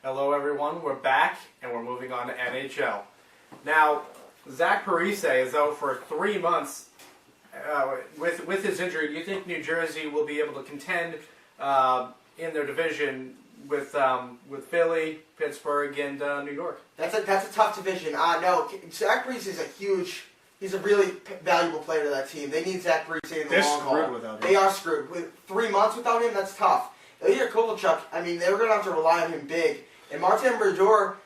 Hello everyone, we're back and we're moving on to NHL. Now, Zach Parise is out for 3 months with his injury. Do you think New Jersey will be able to contend in their division with Philly, Pittsburgh, and New York? That's a tough division. No, Zach Parise is he's a really valuable player to that team. They need Zach Parise in the long haul. They're screwed without him. They are screwed. With 3 months without him, that's tough. Ilya Kovalchuk, I mean, they were going to have to rely on him big. And Martin Brodeur,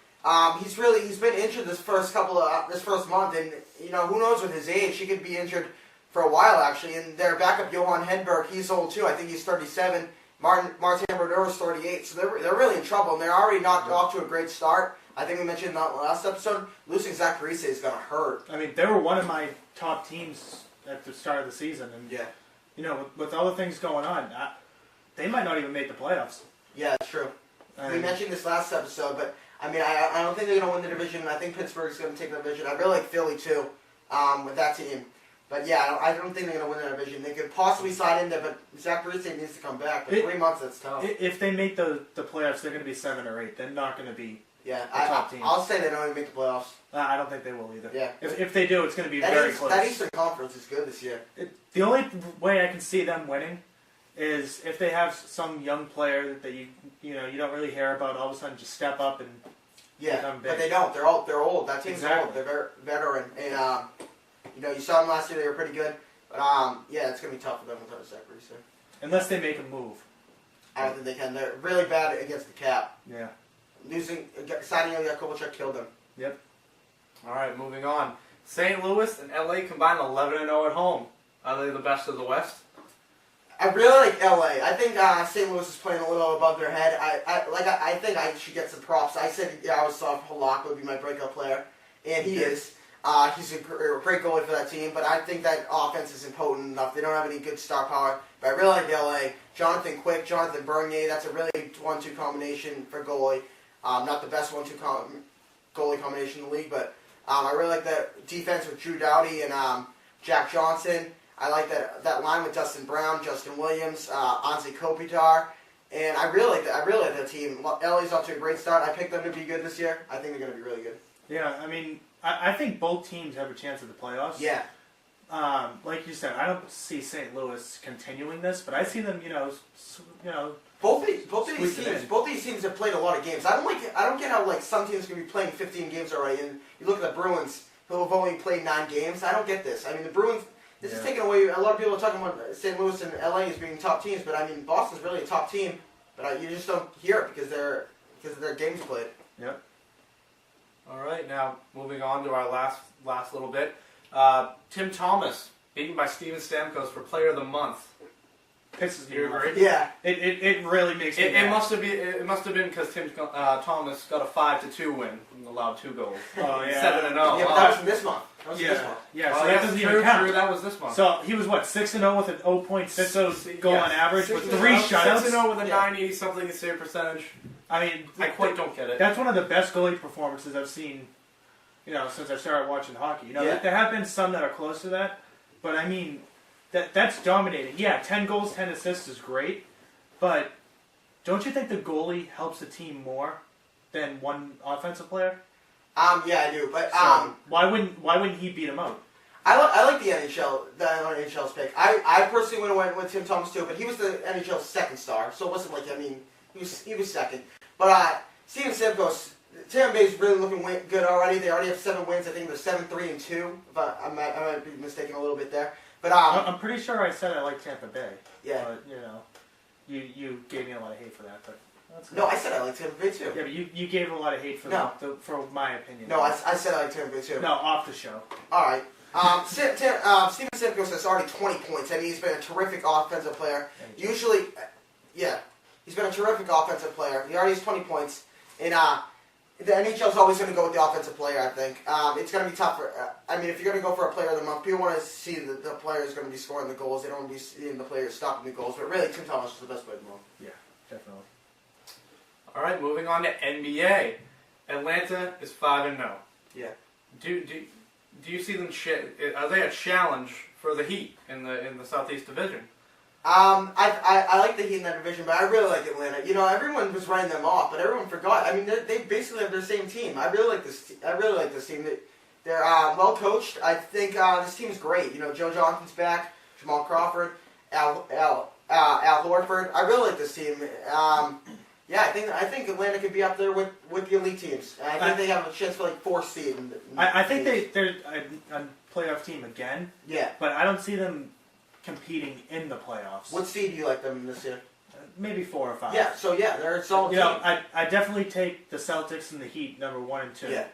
he's been injured this first month, and who knows with his age, he could be injured for a while actually. And their backup Johan Hedberg, he's old too. I think he's 37. Martin Brodeur is 38, so they're really in trouble, and they're already not off to a great start. I think we mentioned in the last episode, losing Zach Parise is going to hurt. I mean, they were one of my top teams at the start of the season, and with all the things going on, they might not even make the playoffs. Yeah, it's true. We mentioned this last episode, but I mean, I don't think they're going to win the division. I think Pittsburgh's going to take the division. I really like Philly too, with that team. But yeah, I don't think they're going to win the division. They could possibly slide in there, but Zach Parise needs to come back. But 3 months, that's tough. If they make the playoffs, they're going to be 7 or 8. They're not going to be the top team. I'll say they don't even make the playoffs. I don't think they will either. Yeah. If they do, it's going to be very close. That Eastern Conference is good this year. The only way I can see them winning is if they have some young player that you don't really hear about, all of a sudden just step up and become big. But they don't. They're old. That team's Exactly. old. They're very veteran, and you saw them last year. They were pretty good. But it's gonna be tough for them without Zach Parise. Unless they make a move. I don't think they can. They're really bad against the cap. Yeah. Signing Ilya Kovalchuk killed them. Yep. All right, moving on. St. Louis and LA combined 11-0 at home. Are they the best of the West? I really like LA. I think St. Louis is playing a little above their head. I think I should get some props. I said I always thought Halak would be my breakout player, and he is. He's a great goalie for that team, but I think that offense isn't potent enough. They don't have any good star power. But I really like LA. Jonathan Quick, Jonathan Bernier, that's a really 1-2 combination for goalie. Not the best 1-2 goalie combination in the league, but I really like that defense with Drew Doughty and Jack Johnson. I like that line with Dustin Brown, Justin Williams, Anze Kopitar, and I really like that team. LA's off to a great start. I picked them to be good this year. I think they're going to be really good. Yeah, I mean, I think both teams have a chance at the playoffs. Yeah. Like you said, I don't see St. Louis continuing this, but I see them, Both these teams have played a lot of games. I don't get how some teams can be playing 15 games already, and you look at the Bruins who have only played 9 games. I don't get this. I mean, the Bruins. This is taking away. A lot of people are talking about St. Louis and LA as being top teams, but I mean, Boston's really a top team. But you just don't hear it because of their games played. Yep. All right, now moving on to our last little bit. Tim Thomas beaten by Steven Stamkos for Player of the Month. Pisses me You off. agree? Yeah. It really makes me mad. It must have been because Tim Thomas got a 5-2 win and allowed 2 goals. Oh yeah. 7-0. Yeah, but that was from this month. That was from this Yeah. month. Yeah. Oh, So that yes, doesn't true, even count. True, that was this month. So he was 6-0 with an 0.60 goal on average with 3 6-0 shutouts. with a 90-something save percentage. I mean, I quite don't get it. That's one of the best goalie performances I've seen, since I started watching hockey. There have been some that are close to that, but I mean, that's dominating. Yeah, 10 goals, 10 assists is great, but don't you think the goalie helps the team more than one offensive player? Yeah, I do. But So why wouldn't he beat him out? I like the NHL's pick. I personally would have went with Tim Thomas too, but he was the NHL's second star, so it wasn't like he was second. But Steven Stamkos, Tampa Bay's really looking good already. They already have 7 wins. I think they're 7-3-2. But I might be mistaken a little bit there. But I'm pretty sure I said I like Tampa Bay. Yeah. But you gave me a lot of hate for that. But that's good. No, I said I like Tampa Bay too. Yeah, but you gave a lot of hate for for my opinion. No, I said I like Tampa Bay too. No, off the show. All right. Steven Stamkos has already 20 points. I mean, he's been a terrific offensive player. Usually, he's been a terrific offensive player. He already has 20 points. And the NHL's always going to go with the offensive player, I think. It's going to be tough for... if you're going to go for a player of the month, people want to see that the player is going to be scoring the goals. They don't want to be seeing the player stopping the goals. But really, Tim Thomas is the best player of the month. Yeah, definitely. All right, moving on to NBA. Atlanta is 5-0. Yeah. Do you see them? Are they a challenge for the Heat in the Southeast Division? I like the Heat in that division, but I really like Atlanta. You know, everyone was writing them off, but everyone forgot. I mean, they basically have their same team. I really like this. I really like this team. They're well coached. I think this team is great. You know, Joe Johnson's back, Jamal Crawford, Al Horford. I really like this team. Yeah, I think Atlanta could be up there with the elite teams. And I think they have a chance for like 4th seed. I think they're a playoff team again. Yeah. But I don't see them competing in the playoffs. What seed do you like them this year? Maybe 4 or 5. Yeah. So yeah, they're a solid team. I definitely take the Celtics and the Heat number 1 and 2. Yeah.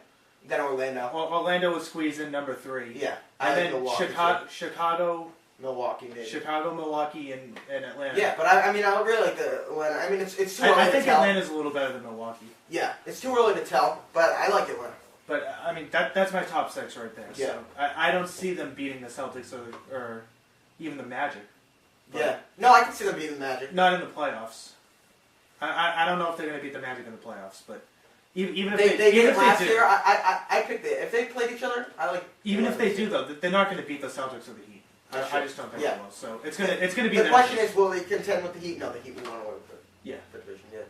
Then Orlando. Orlando would squeeze in number 3. Yeah. And then Milwaukee, Chicago, Milwaukee, maybe. Chicago, Milwaukee, and Atlanta. Yeah, but I mean, I really like the Atlanta. I mean, it's too early I to think tell. Atlanta's a little better than Milwaukee. Yeah, it's too early to tell, but I like Atlanta. But I mean, that's my top 6 right there. Yeah. So I don't see them beating the Celtics or even the Magic. But Yeah. No, I can see them beating the Magic. not in the playoffs. I don't know if they're going to beat the Magic in the playoffs, but even if They even did if last they do, year. I picked it. If they played each other, I like. even if they do though, they're not going to beat the Celtics or the Heat. That's I true. just don't think Yeah. they will. So it's gonna be The them. question is, will they contend with the Heat? No, the Heat will not win Yeah. the division. Yeah.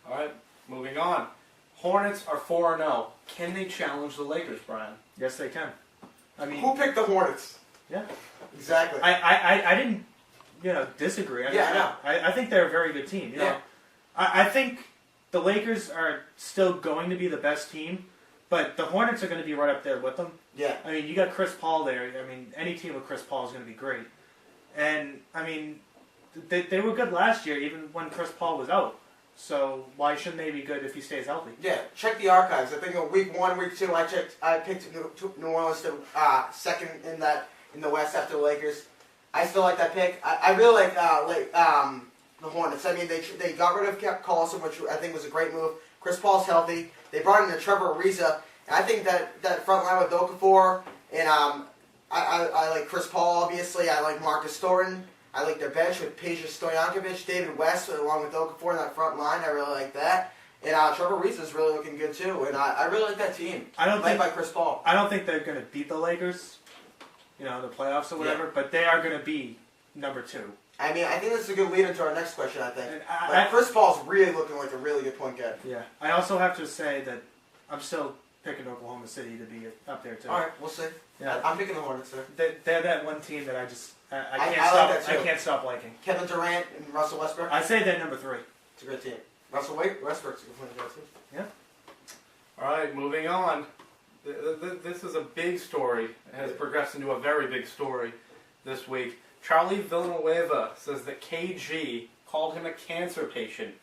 All right, moving on. Hornets are 4-0. Can they challenge the Lakers, Brian? Yes, they can. I mean, Who picked the Hornets? Yeah. Exactly. I didn't disagree. Yeah, I know. I think they're a very good team. You know, I think the Lakers are still going to be the best team, but the Hornets are going to be right up there with them. Yeah. I mean, you got Chris Paul there. I mean, any team with Chris Paul is going to be great. And, I mean, they were good last year, even when Chris Paul was out. So why shouldn't they be good if he stays healthy? Yeah, check the archives. I think in week 1, week 2, I picked New Orleans to second in the West after the Lakers. I still like that pick. I really like the Hornets. I mean, they got rid of Collison, which I think was a great move. Chris Paul's healthy. They brought in Trevor Ariza. And I think that front line with Okafor and I like Chris Paul, obviously. I like Marcus Thornton. I like their bench with Peja Stojakovic, David West, along with Okafor in that front line. I really like that. And Trevor Ariza is really looking good, too. And I really like that team. Led by Chris Paul. I don't think they're going to beat the Lakers, in the playoffs or whatever, but they are going to be number 2. I mean, I think this is a good lead into our next question, I think. And Chris Paul's really looking like a really good point guard. Yeah. I also have to say that I'm still picking Oklahoma City to be up there, too. All right, we'll see. Yeah. I'm picking the Hornets, sir. They're that one team that I can't I stop. like that too. I can't stop liking. Kevin Durant and Russell Westbrook. I say they're number 3. It's a great team. Russell Westbrook's a good point guard, too. Yeah. All right, moving on. This is a big story. It has progressed into a very big story this week. Charlie Villanueva says that KG called him a cancer patient.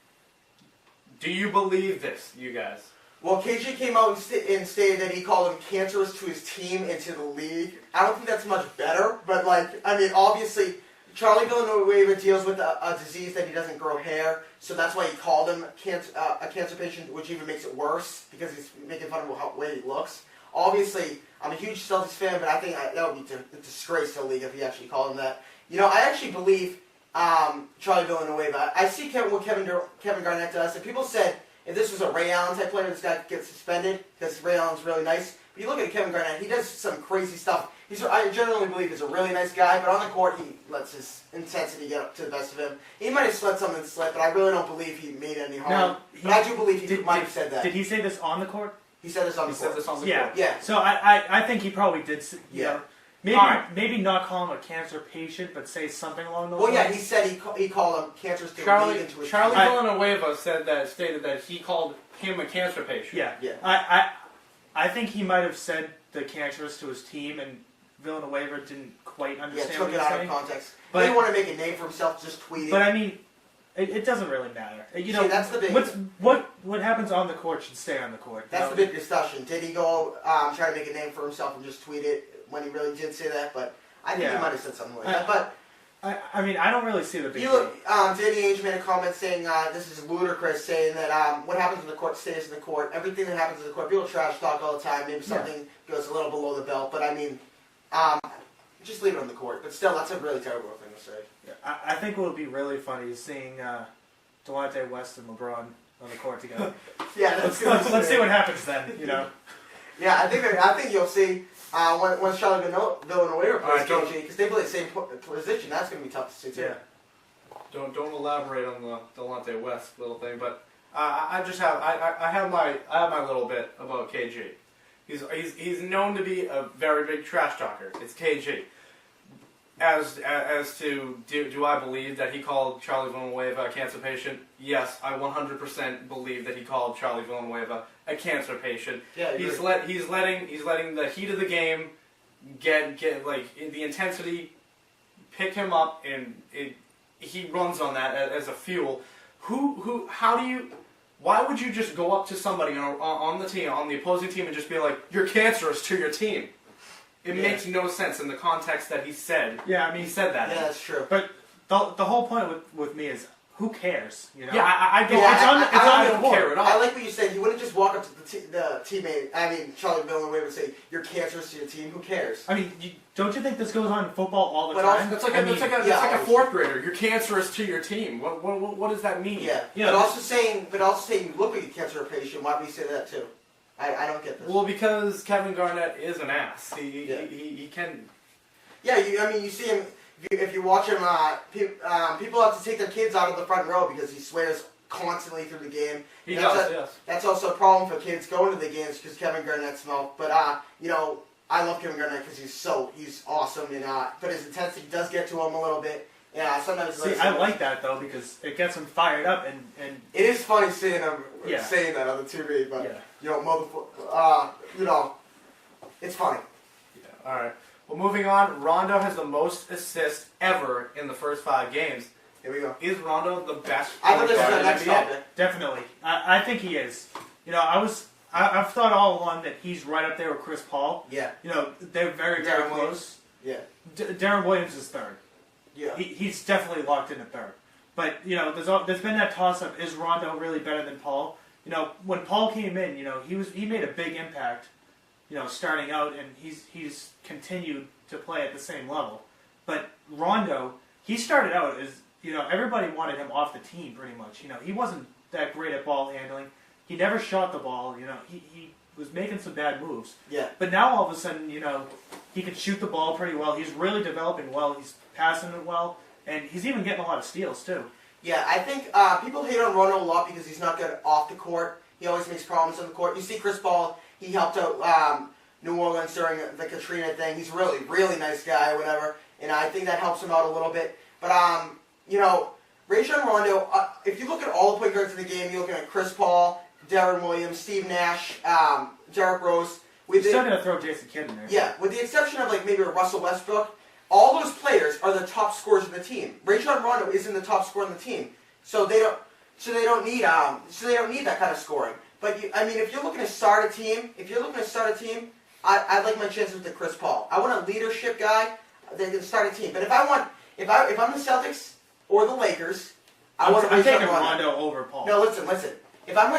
Do you believe this, you guys? Well, KG came out and stated that he called him cancerous to his team and to the league. I don't think that's much better, but, obviously, Charlie Villanueva deals with a disease that he doesn't grow hair, so that's why he called him a cancer patient, which even makes it worse, because he's making fun of the way he looks. Obviously, I'm a huge Celtics fan, but I think that would be a disgrace to the league if he actually called him that. I actually believe Charlie Villanueva. I see what Kevin Garnett does, and people said, if this was a Ray Allen type player, this guy gets suspended because Ray Allen's really nice. But you look at Kevin Garnett, he does some crazy stuff. I generally believe he's a really nice guy, but on the court, he lets his intensity get up to the best of him. He might have let something slip, but I really don't believe he made any harm. Now, but I do believe he might have said that. Did he say this on the court? He said this on the court. Yeah. Yeah. So I think he probably did. Yeah. Maybe not call him a cancer patient, but say something along those Well, lines. yeah, he said he called him cancerous to Charlie lead into his Villanueva stated that he called him a cancer patient. Yeah. I think he might have said the cancerous to his team, and Villanueva didn't quite understand took what he it was out saying. of context. But- He didn't want to make a name for himself, just tweeting. But I mean, it doesn't really matter. See, that's the big. What happens on the court should stay on the court. That's the big discussion. Did he go try to make a name for himself and just tweet it when he really did say that? But I think he might have said something like that. But I mean, I don't really see the big you deal. look, Danny Ainge made a comment saying this is ludicrous, saying that what happens in the court stays in the court. Everything that happens in the court, people trash talk all the time. Maybe something goes a little below the belt, but I mean, just leave it on the court. But still, that's a really terrible thing to say. I think what would be really funny is seeing Delonte West and LeBron on the court together. Yeah, let's see what happens then. Yeah, I think you'll see. When Charlotte Villanueva plays Alright, KG, because they play the same position, that's going to be tough to see too. Yeah. Don't elaborate on the Delonte West little thing, but I have my little bit about KG. He's known to be a very big trash talker. It's KG. As to do I believe that he called Charlie Villanueva a cancer patient? Yes, I 100% believe that he called Charlie Villanueva a cancer patient. Yeah, he's letting the heat of the game get like the intensity pick him up, and he runs on that as a fuel. Why would you just go up to somebody on the team, on the opposing team, and just be like, "You're cancerous to your team"? It makes no sense in the context that he said. Yeah, I mean, he said that. Yeah, that's true. But the whole point with me is, who cares? You know? Yeah, I don't care at all. I like what you said. You wouldn't just walk up to the teammate, Charlie Villanueva, and say, "You're cancerous to your team." Who cares? I mean, don't you think this goes on in football all the But time? also- That's like a fourth grader. You're cancerous to your team. What does that mean? Yeah. Yeah. But also saying you look like a cancer patient. Why would you say that too? I don't get this. Well, because Kevin Garnett is an ass. He can. Yeah, you see him. If you watch him, people have to take their kids out of the front row because he swears constantly through the game. He does, yes. That's also a problem for kids going to the games because Kevin Garnett's smoke. But I love Kevin Garnett because he's awesome, and but his intensity does get to him a little bit. Yeah, sometimes. See, I like that though because it gets him fired up, and it is funny seeing him Yeah. saying that on the TV, but yeah. it's funny. Yeah. All right. Well, moving on. Rondo has the most assists ever in the first 5 games. Here we go. Is Rondo the best? I think this is point the guard next in the NBA? topic. Definitely, I think he is. You know, I've thought all along that he's right up there with Chris Paul. Yeah. You know, they're very Darren close. Yeah. Darren Williams is third. Yeah. He's definitely locked in at third. But, you know, there's been that toss-up, is Rondo really better than Paul? You know, when Paul came in, you know, he made a big impact, you know, starting out, and he's continued to play at the same level. But Rondo, he started out as, you know, everybody wanted him off the team pretty much. You know, he wasn't that great at ball handling. He never shot the ball, you know, he was making some bad moves. Yeah. But now all of a sudden, you know, he can shoot the ball pretty well. He's really developing well. He's passing it well. And he's even getting a lot of steals, too. Yeah, I think people hate on Rondo a lot because he's not good off the court. He always makes problems on the court. You see Chris Paul, he helped out New Orleans during the Katrina thing. He's really, really nice guy or whatever. And I think that helps him out a little bit. But, you know, Rajon Rondo, if you look at all the point guards in the game, you're looking at Chris Paul, Darren Williams, Steve Nash, Derrick Rose. You're still going to throw Jason Kidd in there. Yeah, with the exception of like maybe a Russell Westbrook, all those players are the top scorers in the team. Rajon Rondo isn't the top scorer on the team, so they don't need that kind of scoring. But if you're looking to start a team, I like my chances with the Chris Paul. I want a leadership guy that can start a team. But if I'm the Celtics or the Lakers, I want I'm Rajon taking Rondo. Rondo over Paul. No, listen. If I'm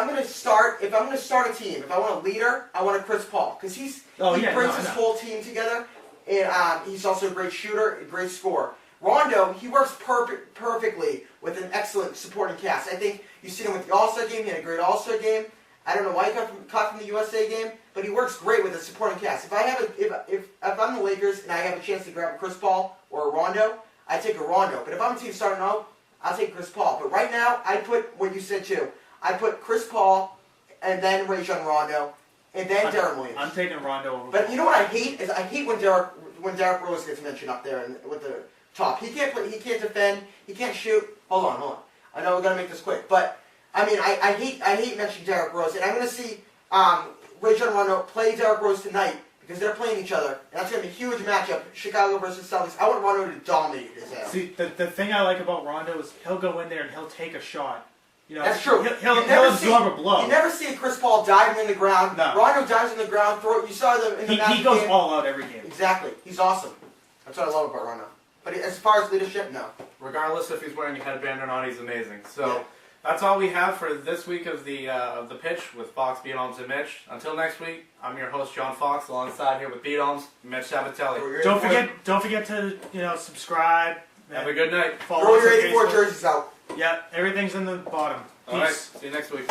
gonna start a team, if I want a leader, I want a Chris Paul because he brings his whole team together, and he's also a great shooter, a great scorer. Rondo, he works perfectly with an excellent supporting cast. I think you see him with the All-Star game. He had a great All-Star game. I don't know why he got cut from the USA game, but he works great with a supporting cast. If I'm the Lakers and I have a chance to grab a Chris Paul or a Rondo, I take a Rondo. But if I'm a team starting out, I'll take Chris Paul. But right now, I put what you said too. I put Chris Paul, and then Rajon Rondo, and then Darren Williams. I'm taking Rondo over. But you know what I hate is when Derrick Rose gets mentioned up there with the top. He can't play. He can't defend. He can't shoot. Hold on. I know we're gonna make this quick, but I hate mentioning Derrick Rose, and I'm gonna see Rajon Rondo play Derrick Rose tonight because they're playing each other, and that's gonna be a huge matchup. Chicago versus Celtics. I want Rondo to dominate his ass. See, the thing I like about Rondo is he'll go in there and he'll take a shot. You know, That's true. He'll absorb a blow. You never see a Chris Paul diving in the ground. No. Rondo dives in the ground. You saw them in the Magic He goes game. all out every game. Exactly. He's awesome. That's what I love about Rondo. But as far as leadership, no. Regardless if he's wearing a headband or not, he's amazing. So Yeah. that's all we have for this week of the pitch with Fox, Beatoms, and Mitch. Until next week, I'm your host John Fox, alongside here with Beatoms, Mitch Sabatelli. Don't forget to subscribe. Have a good night. Follow Throw us your on 84 Facebook. jerseys out. Yeah, everything's in the bottom. All right. Peace. See you next week.